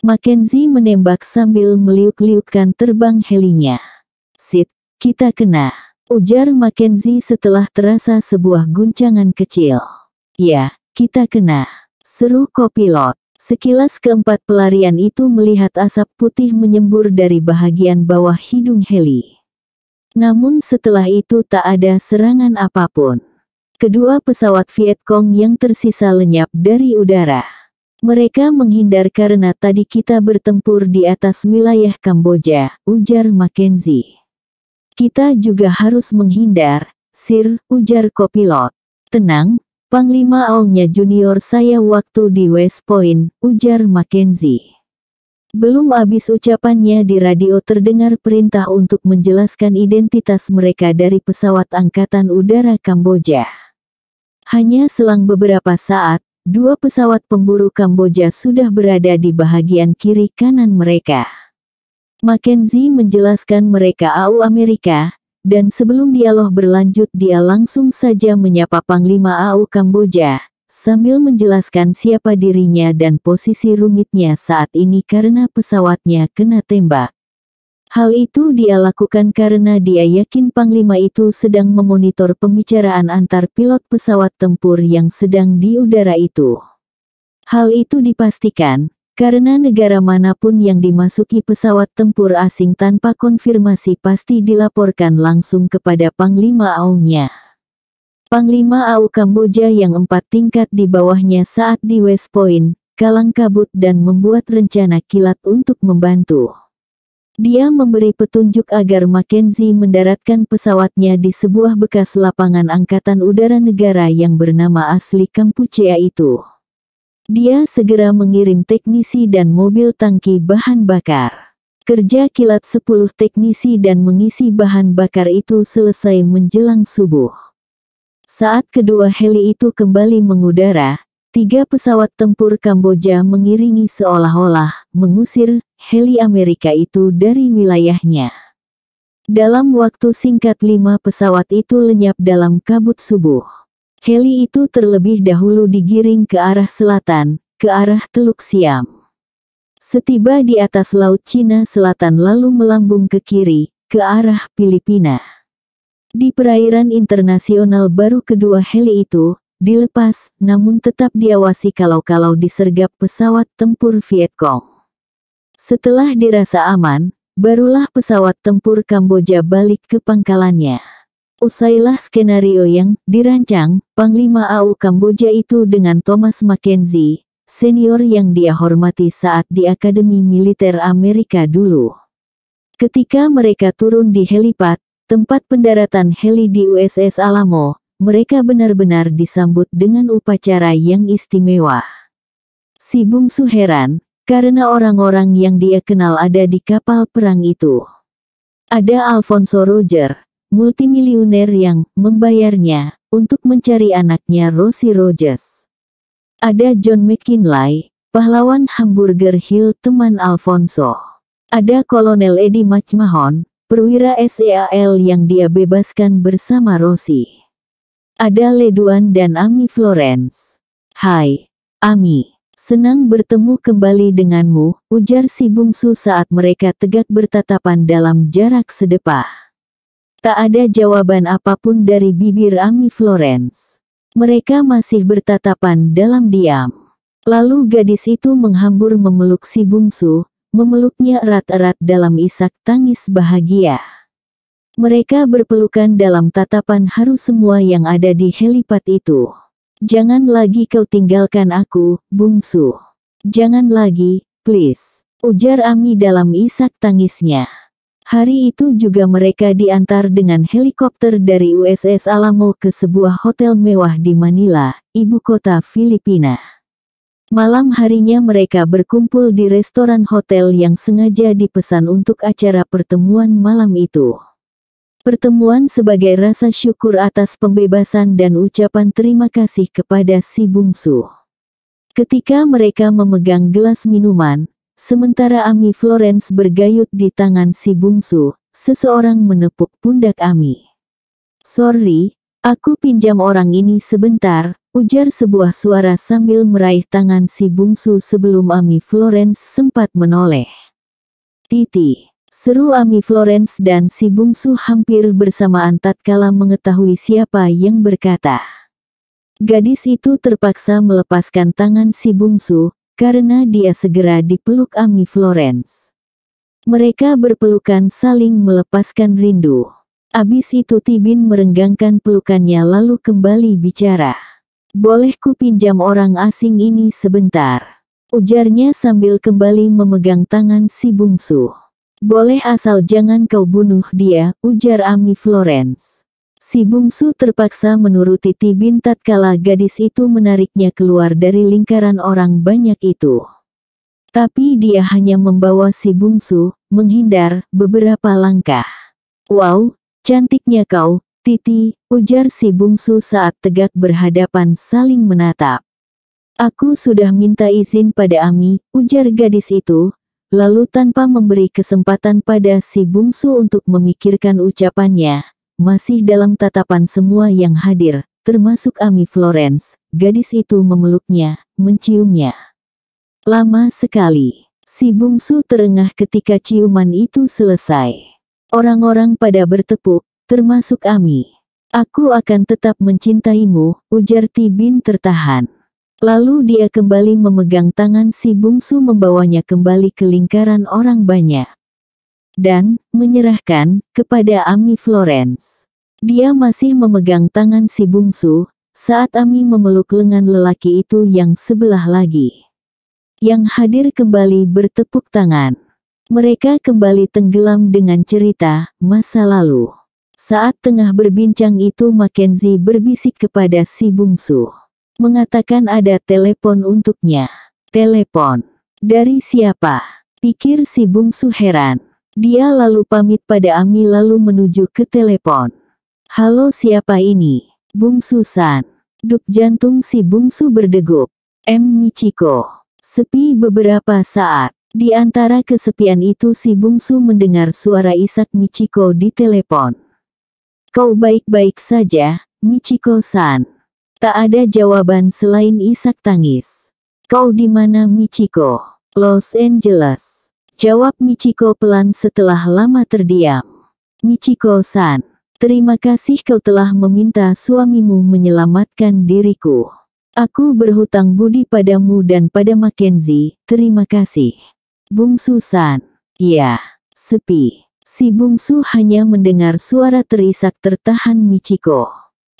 [SPEAKER 1] Mackenzie menembak sambil meliuk-liukkan terbang helinya. "Sit, kita kena," ujar Mackenzie setelah terasa sebuah guncangan kecil. "Ya, kita kena," seru kopilot. Sekilas keempat pelarian itu melihat asap putih menyembur dari bahagian bawah hidung heli. Namun setelah itu tak ada serangan apapun. Kedua pesawat Vietcong yang tersisa lenyap dari udara. "Mereka menghindar karena tadi kita bertempur di atas wilayah Kamboja," ujar Mackenzie. "Kita juga harus menghindar, Sir," ujar kopilot. "Tenang, Panglima Aung-nya junior saya waktu di West Point," ujar Mackenzie. Belum habis ucapannya di radio terdengar perintah untuk menjelaskan identitas mereka dari pesawat Angkatan Udara Kamboja. Hanya selang beberapa saat, 2 pesawat pemburu Kamboja sudah berada di bahagian kiri kanan mereka. Mackenzie menjelaskan mereka AU Amerika, dan sebelum dialog berlanjut dia langsung saja menyapa Panglima AU Kamboja, sambil menjelaskan siapa dirinya dan posisi rumitnya saat ini karena pesawatnya kena tembak. Hal itu dia lakukan karena dia yakin Panglima itu sedang memonitor pembicaraan antar pilot pesawat tempur yang sedang di udara itu. Hal itu dipastikan, karena negara manapun yang dimasuki pesawat tempur asing tanpa konfirmasi pasti dilaporkan langsung kepada Panglima AU-nya. Panglima AU Kamboja yang 4 tingkat di bawahnya saat di West Point, kalang kabut dan membuat rencana kilat untuk membantu. Dia memberi petunjuk agar Mackenzie mendaratkan pesawatnya di sebuah bekas lapangan angkatan udara negara yang bernama asli Kampuchea itu. Dia segera mengirim teknisi dan mobil tangki bahan bakar. Kerja kilat 10 teknisi dan mengisi bahan bakar itu selesai menjelang subuh. Saat kedua heli itu kembali mengudara, 3 pesawat tempur Kamboja mengiringi seolah-olah mengusir heli Amerika itu dari wilayahnya. Dalam waktu singkat 5 pesawat itu lenyap dalam kabut subuh. Heli itu terlebih dahulu digiring ke arah selatan, ke arah Teluk Siam. Setiba di atas Laut Cina Selatan lalu melambung ke kiri, ke arah Filipina. Di perairan internasional baru kedua heli itu dilepas, namun tetap diawasi kalau-kalau disergap pesawat tempur Vietcong. Setelah dirasa aman, barulah pesawat tempur Kamboja balik ke pangkalannya. Usailah skenario yang dirancang Panglima AU Kamboja itu dengan Thomas Mackenzie, senior yang dia hormati saat di Akademi Militer Amerika dulu. Ketika mereka turun di helipad, tempat pendaratan heli di USS Alamo, mereka benar-benar disambut dengan upacara yang istimewa. Si bungsu heran, karena orang-orang yang dia kenal ada di kapal perang itu. Ada Alfonso Roger, multimilioner yang membayarnya untuk mencari anaknya Rosie Rogers. Ada John McKinley, pahlawan Hamburger Hill teman Alfonso. Ada Kolonel Eddie McMahon, perwira SEAL yang dia bebaskan bersama Rosie. Ada Leduan dan Amy Florence. "Hai, Amy. Senang bertemu kembali denganmu," ujar si bungsu saat mereka tegak bertatapan dalam jarak sedepah. Tak ada jawaban apapun dari bibir Amy Florence. Mereka masih bertatapan dalam diam. Lalu gadis itu menghambur memeluk si bungsu, memeluknya erat-erat dalam isak tangis bahagia. Mereka berpelukan dalam tatapan haru semua yang ada di helipad itu. "Jangan lagi kau tinggalkan aku, bungsu. Jangan lagi, please," ujar Amy dalam isak tangisnya. Hari itu juga mereka diantar dengan helikopter dari USS Alamo ke sebuah hotel mewah di Manila, ibu kota Filipina. Malam harinya mereka berkumpul di restoran hotel yang sengaja dipesan untuk acara pertemuan malam itu. Pertemuan sebagai rasa syukur atas pembebasan dan ucapan terima kasih kepada si bungsu. Ketika mereka memegang gelas minuman, sementara Amy Florence bergayut di tangan si bungsu, seseorang menepuk pundak Amy. "Sorry, aku pinjam orang ini sebentar," ujar sebuah suara sambil meraih tangan si bungsu sebelum Amy Florence sempat menoleh. "Titi," seru Amy Florence dan si bungsu hampir bersamaan tatkala mengetahui siapa yang berkata. Gadis itu terpaksa melepaskan tangan si bungsu, karena dia segera dipeluk Amy Florence. Mereka berpelukan saling melepaskan rindu. Abis itu Tibin merenggangkan pelukannya lalu kembali bicara. "Boleh ku pinjam orang asing ini sebentar?" ujarnya sambil kembali memegang tangan si bungsu. "Boleh asal jangan kau bunuh dia," ujar Amy Florence. Si bungsu terpaksa menuruti Tibin tatkala gadis itu menariknya keluar dari lingkaran orang banyak itu. Tapi dia hanya membawa si bungsu menghindar beberapa langkah. "Wow, cantiknya kau, Titi," ujar si bungsu saat tegak berhadapan saling menatap. "Aku sudah minta izin pada Amy," ujar gadis itu. Lalu tanpa memberi kesempatan pada si bungsu untuk memikirkan ucapannya, masih dalam tatapan semua yang hadir, termasuk Amy Florence, gadis itu memeluknya, menciumnya. Lama sekali, si bungsu terengah ketika ciuman itu selesai. Orang-orang pada bertepuk, termasuk Amy. "Aku akan tetap mencintaimu," ujar Tibin tertahan. Lalu dia kembali memegang tangan si bungsu membawanya kembali ke lingkaran orang banyak. Dan, menyerahkan, kepada Amy Florence. Dia masih memegang tangan si bungsu, saat Amy memeluk lengan lelaki itu yang sebelah lagi. Yang hadir kembali bertepuk tangan. Mereka kembali tenggelam dengan cerita masa lalu. Saat tengah berbincang itu Mackenzie berbisik kepada si bungsu. Mengatakan ada telepon untuknya. "Telepon? Dari siapa?" pikir si bungsu heran. Dia lalu pamit pada Amy lalu menuju ke telepon. "Halo, siapa ini?" "Bungsu-san." Duk jantung si bungsu berdegup. Michiko." Sepi beberapa saat. Di antara kesepian itu si bungsu mendengar suara isak Michiko di telepon. "Kau baik-baik saja, Michiko-san?" Tak ada jawaban selain isak tangis. "Kau di mana, Michiko?" "Los Angeles," jawab Michiko pelan setelah lama terdiam. "Michiko-san, terima kasih kau telah meminta suamimu menyelamatkan diriku. Aku berhutang budi padamu dan pada Mackenzie, terima kasih." "Bungsu-san." "Ya." Sepi. Si bungsu hanya mendengar suara terisak tertahan Michiko.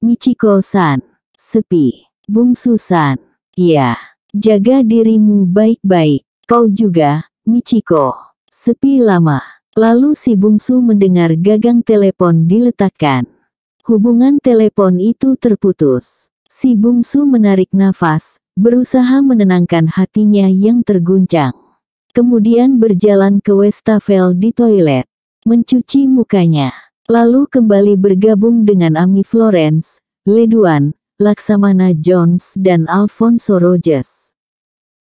[SPEAKER 1] "Michiko-san." Sepi. "Bungsu-san." "Ya." "Jaga dirimu baik-baik. Kau juga, Michiko." Sepi lama. Lalu si bungsu mendengar gagang telepon diletakkan. Hubungan telepon itu terputus. Si bungsu menarik nafas, berusaha menenangkan hatinya yang terguncang. Kemudian berjalan ke wastafel di toilet. mencuci mukanya, lalu kembali bergabung dengan Amy Florence, Leduan, Laksamana Jones dan Alfonso Rogers.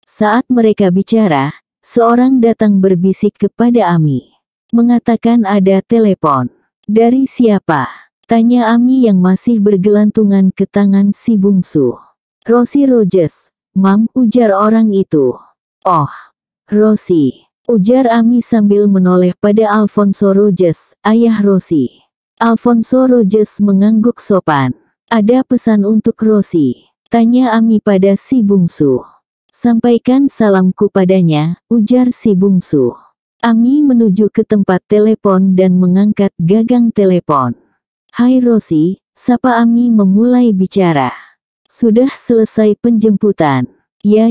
[SPEAKER 1] Saat mereka bicara, seorang datang berbisik kepada Amy, mengatakan ada telepon. Dari siapa? Tanya Amy yang masih bergelantungan ke tangan si bungsu. Rosie Rogers, Mam, ujar orang itu. Oh, Rosie, ujar Amy sambil menoleh pada Alfonso Rogers, ayah Rosie. Alfonso Rogers mengangguk sopan. Ada pesan untuk Rosie, tanya Amy pada si bungsu. Sampaikan salamku padanya, ujar si bungsu. Amy menuju ke tempat telepon dan mengangkat gagang telepon. Hai Rosie, sapa Amy memulai bicara. Sudah selesai penjemputan? Ya,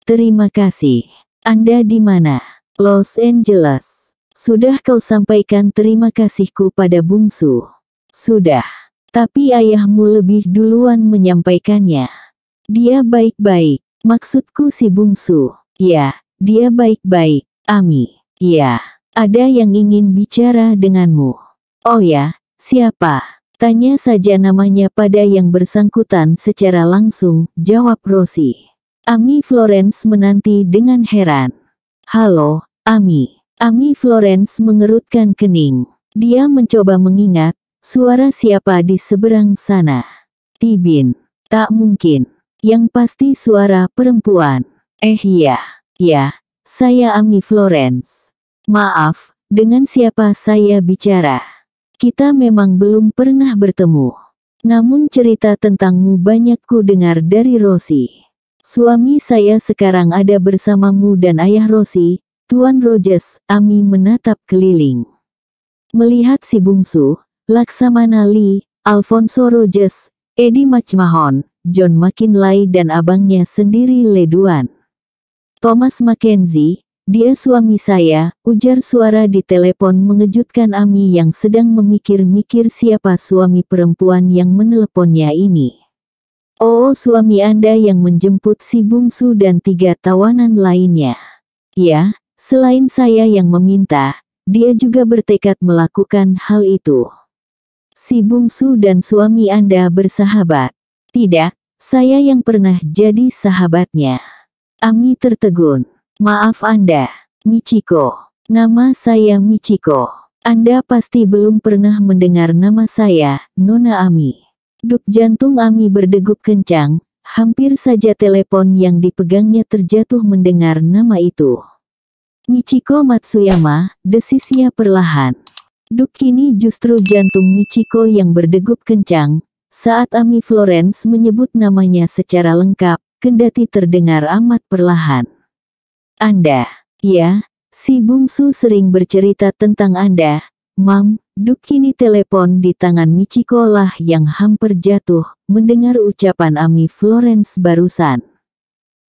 [SPEAKER 1] terima kasih. Anda di mana? Los Angeles. Sudah kau sampaikan terima kasihku pada bungsu? Sudah. Tapi ayahmu lebih duluan menyampaikannya. Dia baik-baik. Maksudku si bungsu. Ya, dia baik-baik. Amy. Ya, ada yang ingin bicara denganmu. Oh ya, siapa? Tanya saja namanya pada yang bersangkutan secara langsung, jawab Rosie. Amy Florence menanti dengan heran. Halo, Amy. Amy Florence mengerutkan kening. Dia mencoba mengingat, suara siapa di seberang sana. Tibin. Tak mungkin. Yang pasti suara perempuan. Ya, saya Amy Florence. Maaf, dengan siapa saya bicara? Kita memang belum pernah bertemu. Namun cerita tentangmu banyak ku dengar dari Rosie. Suami saya sekarang ada bersamamu dan ayah Rosie, Tuan Rogers. Amy menatap keliling. Melihat si bungsu, Laksamana Lee, Alfonso Rogers, Eddie McMahon, John McKinley dan abangnya sendiri Leduan. Thomas Mackenzie, dia suami saya, ujar suara di telepon mengejutkan Amy yang sedang memikir-mikir siapa suami perempuan yang meneleponnya ini. Oh, suami Anda yang menjemput si bungsu dan 3 tawanan lainnya. Ya, selain saya yang meminta, dia juga bertekad melakukan hal itu. Si bungsu dan suami Anda bersahabat. Tidak, saya yang pernah jadi sahabatnya. Amy tertegun. Maaf Anda, Michiko. Nama saya Michiko. Anda pasti belum pernah mendengar nama saya, Nona Amy. Duk jantung Amy berdegup kencang, hampir saja telepon yang dipegangnya terjatuh mendengar nama itu. Michiko Matsuyama, desisnya perlahan. Duk kini justru jantung Michiko yang berdegup kencang, saat Amy Florence menyebut namanya secara lengkap, kendati terdengar amat perlahan. Anda, ya, si bungsu sering bercerita tentang Anda, Mam. Duk kini telepon di tangan Michiko lah yang hampir jatuh, mendengar ucapan Amy Florence barusan.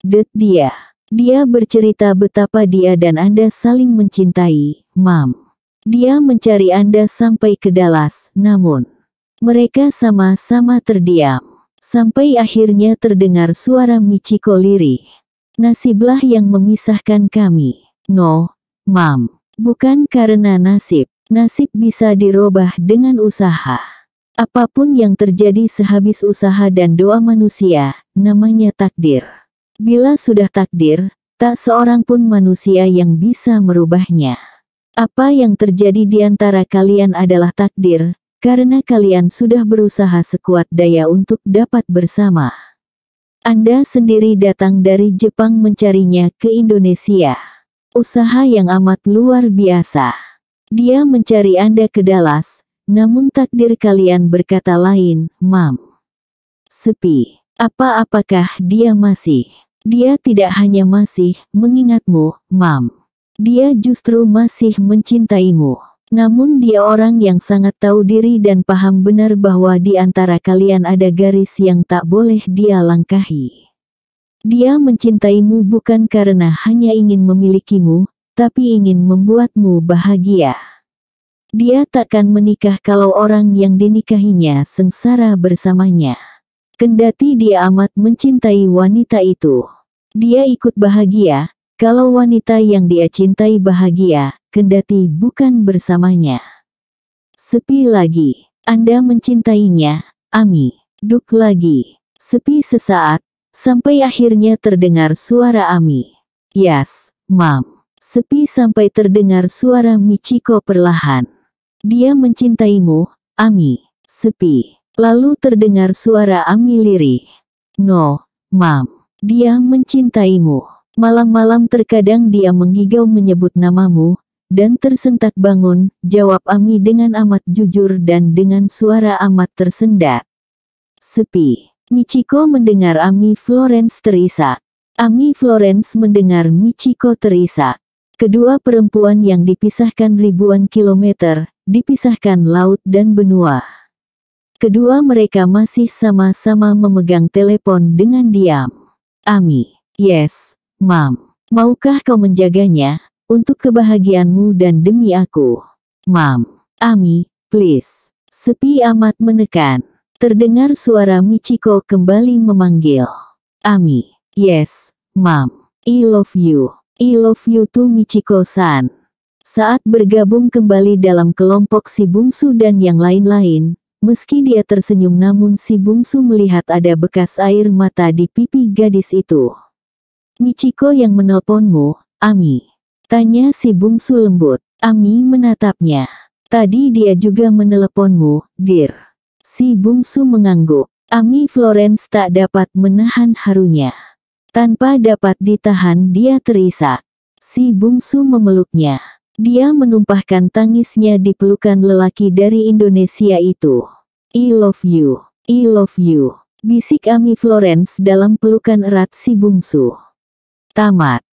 [SPEAKER 1] Dia bercerita betapa dia dan Anda saling mencintai, Mam. Dia mencari Anda sampai ke Dallas, namun mereka sama-sama terdiam. Sampai akhirnya terdengar suara Michiko lirih. Nasiblah yang memisahkan kami. No, Mam. Bukan karena nasib. Nasib bisa dirubah dengan usaha. Apapun yang terjadi sehabis usaha dan doa manusia, namanya takdir. Bila sudah takdir, tak seorang pun manusia yang bisa merubahnya. Apa yang terjadi di antara kalian adalah takdir, karena kalian sudah berusaha sekuat daya untuk dapat bersama. Anda sendiri datang dari Jepang mencarinya ke Indonesia. Usaha yang amat luar biasa. Dia mencari Anda ke Dallas, namun takdir kalian berkata lain, Mam. Sepi. Apakah dia masih? Dia tidak hanya masih mengingatmu, Mam. Dia justru masih mencintaimu. Namun dia orang yang sangat tahu diri dan paham benar bahwa di antara kalian ada garis yang tak boleh dia langkahi. Dia mencintaimu bukan karena hanya ingin memilikimu, tapi ingin membuatmu bahagia. Dia takkan menikah kalau orang yang dinikahinya sengsara bersamanya. Kendati dia amat mencintai wanita itu. Dia ikut bahagia, kalau wanita yang dia cintai bahagia, kendati bukan bersamanya. Sepi lagi. Anda mencintainya, Ami. Duk lagi. Sepi sesaat, sampai akhirnya terdengar suara Ami. Yes, Mom. Sepi sampai terdengar suara Michiko perlahan. Dia mencintaimu, Ami. Sepi. Lalu terdengar suara Ami lirih. No, Mom. Dia mencintaimu. Malam-malam terkadang dia menggigau menyebut namamu, dan tersentak bangun, jawab Ami dengan amat jujur dan dengan suara amat tersendat. Sepi. Michiko mendengar Ami Florence terisak. Ami Florence mendengar Michiko terisak. Kedua perempuan yang dipisahkan ribuan kilometer, dipisahkan laut dan benua. Kedua mereka masih sama-sama memegang telepon dengan diam. Ami. Yes, Mom. Maukah kau menjaganya, untuk kebahagiaanmu dan demi aku? Mom. Ami, please. Sepi amat menekan. Terdengar suara Michiko kembali memanggil. Ami. Yes, Mom. I love you. I love you too Michiko-san. Saat bergabung kembali dalam kelompok si bungsu dan yang lain-lain, meski dia tersenyum namun si bungsu melihat ada bekas air mata di pipi gadis itu. Michiko yang menelponmu, Ami. Tanya si bungsu lembut. Ami menatapnya. Tadi dia juga meneleponmu, dear. Si bungsu mengangguk. Ami Florence tak dapat menahan harunya. Tanpa dapat ditahan dia terisak. Si bungsu memeluknya. Dia menumpahkan tangisnya di pelukan lelaki dari Indonesia itu. I love you. I love you. Bisik Ami Florence dalam pelukan erat si bungsu. Tamat.